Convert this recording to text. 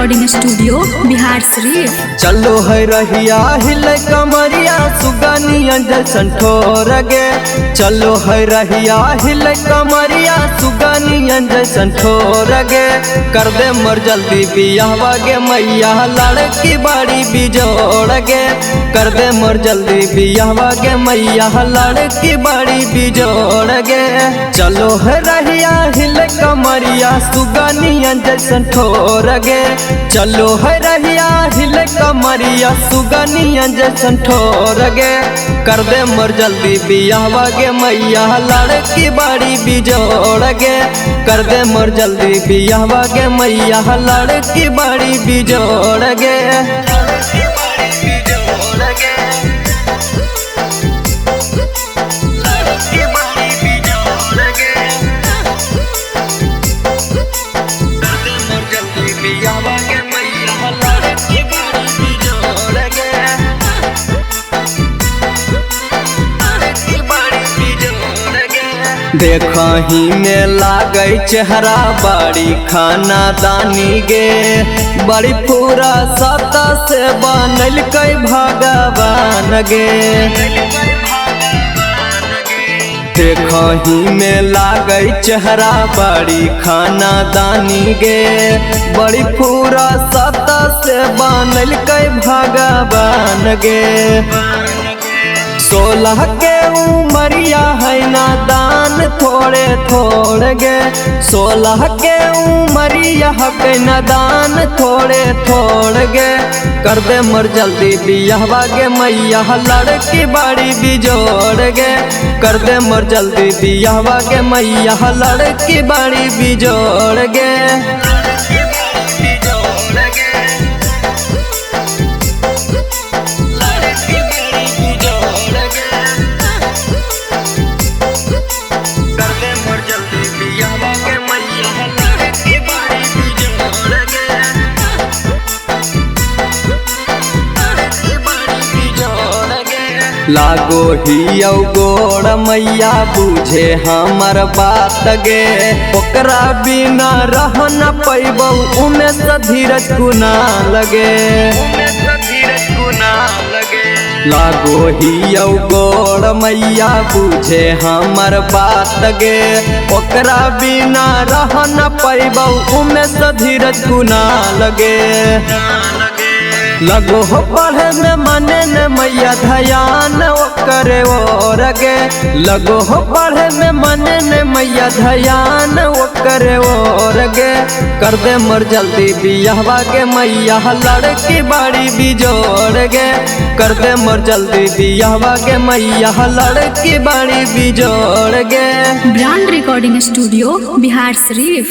Recording studio Bihar Sharif. चलो है रहिया हिले कमरिया सुगनिया जैसन ठोर गे। चलो है रहिया हिले कमरिया सुगनिया जैसन ठोर गे। कर दे मर जल्दी बियाहवा गे मैया लड़की बड़ी बिजोड़ गे। कर दे मर जल्दी बियाहवा गे मैया लड़की बड़ी बिजोड़ गे। चलो है रहिया हिले कमरिया सुगनिया जैसन ठोर गे। चलो है रहिया हिले कमरिया सुगनिया जैसन ठोर गे। कर दे मर जल्दी बियाहवा गे मैया लड़की बड़ी बिजोड़ गे। कर दे मर जल्दी बियाहवा गे मैया लड़की बड़ी बिजोड़ गे। देखही में लागे चेहरा बड़ी खाना दानी गे। बड़ी पूरा सता से बनल कई भगवान गे। देखही में लागे चेहरा बड़ी खाना दानी गे। बड़ी पूरा सता से बनल कई भगवान गे। 16 के उमरिया है नादान थोड़े थोड़े गे। 16 के उमरिया है नादान थोड़े थोड़े गे। कर दे मर जल्दी बियाहवा गे मैया लड़की बड़ी बिजोड़ गे। कर दे मर जल्दी बियाहवा गे मैया लड़की बड़ी बिजोड़ गे। लागो हियौ गोड़ मैया बुझे हमर बात गे। ओकरा बिना रह न पैबौ उमे से धीरज गुना लगे। लागो हियौ गोड़ मैया बुझे हमर बात गे। ओकरा बिना रह न पैबौ उमे से धीरज गुना लगे। लगो हो पढ़े में मने न मैया ध्यान करे और गे। लगो हो पढ़े में मने न मैया ध्यान करे और गे। कर दे मर जल्दी बियाहवा गे मैया लड़की बड़ी बिजोड़ गे। कर दे मर जल्दी बियाहवा गे मैया लड़की बड़ी बिजोड़ गे। Brand recording studio Bihar Sharif.